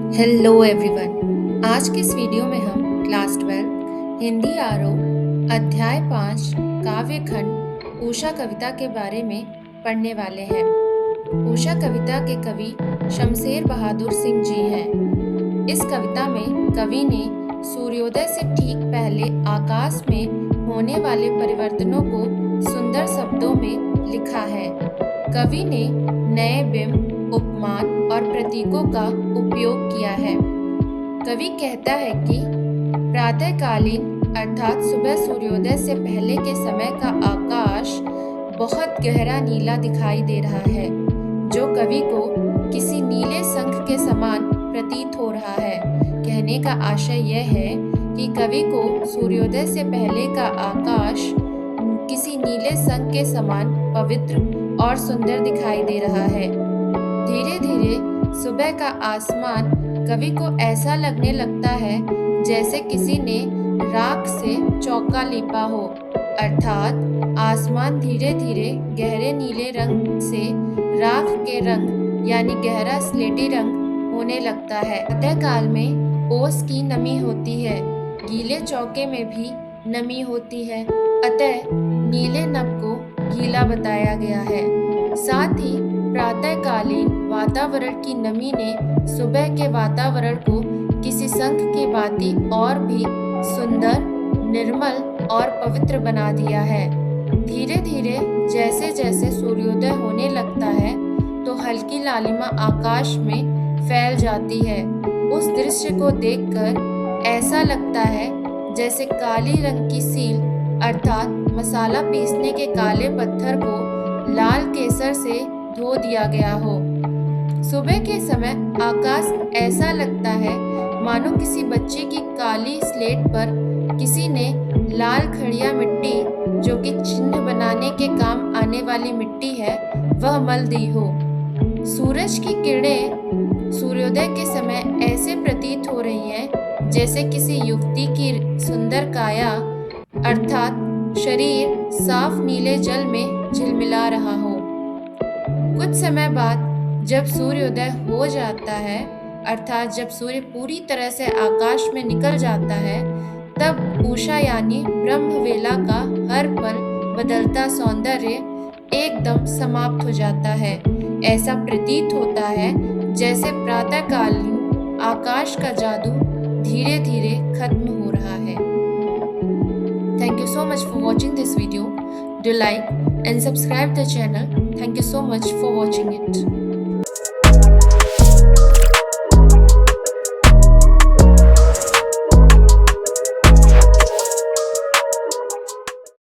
Hello everyone. आज के इस वीडियो में हम क्लास 12 हिंदी आरो अध्याय 5 काव्य खंड उषा कविता के बारे में पढ़ने वाले हैं। उषा कविता के कवि शमशेर बहादुर सिंह जी हैं। इस कविता में कवि ने सूर्योदय से ठीक पहले आकाश में होने वाले परिवर्तनों को सुंदर शब्दों में लिखा है। कवि ने नए बिंब, उपमान और प्रतीकों का उपयोग किया है। कवि कहता है कि प्रातःकालीन अर्थात सुबह सूर्योदय से पहले के समय का आकाश बहुत गहरा नीला दिखाई दे रहा है, जो कवि को किसी नीले शंख के समान प्रतीत हो रहा है। कहने का आशय यह है कि कवि को सूर्योदय से पहले का आकाश किसी नीले शंख के समान पवित्र और सुंदर दिखाई दे रहा है। धीरे धीरे सुबह का आसमान कवि को ऐसा लगने लगता है जैसे किसी ने राख से चौका लीपा हो, अर्थात आसमान धीरे धीरे गहरे नीले रंग से राख के रंग यानी गहरा स्लेटी रंग होने लगता है। प्रातःकाल में ओस की नमी होती है, गीले चौके में भी नमी होती है, अतः नीले नभ को गीला बताया गया है। साथ ही प्रातःकालीन वातावरण की नमी ने सुबह के वातावरण को किसी शंख की भांति और भी सुंदर, निर्मल और पवित्र बना दिया है। धीरे धीरे जैसे जैसे सूर्योदय होने लगता है तो हल्की लालिमा आकाश में फैल जाती है। उस दृश्य को देखकर ऐसा लगता है जैसे काली रंग की सील अर्थात मसाला पीसने के काले पत्थर को लाल केसर से धो दिया गया हो। सुबह के समय आकाश ऐसा लगता है मानो किसी बच्चे की काली स्लेट पर किसी ने लाल खड़िया मिट्टी, जो कि चिन्ह बनाने के काम आने वाली मिट्टी है, वह मल दी हो। सूरज की किरणें सूर्योदय के समय ऐसे प्रतीत हो रही हैं जैसे किसी युवती की सुंदर काया अर्थात शरीर साफ नीले जल में झिलमिला रहा हो। कुछ समय बाद जब सूर्योदय हो जाता है अर्थात जब सूर्य पूरी तरह से आकाश में निकल जाता है, तब उषा यानी ब्रह्म वेला का हर पल बदलता सौंदर्य एकदम समाप्त हो जाता है। ऐसा प्रतीत होता है जैसे प्रातःकालीन आकाश का जादू धीरे धीरे खत्म हो रहा है। Thank you so much for watching this video. Do like and subscribe the channel. Thank you so much for watching it.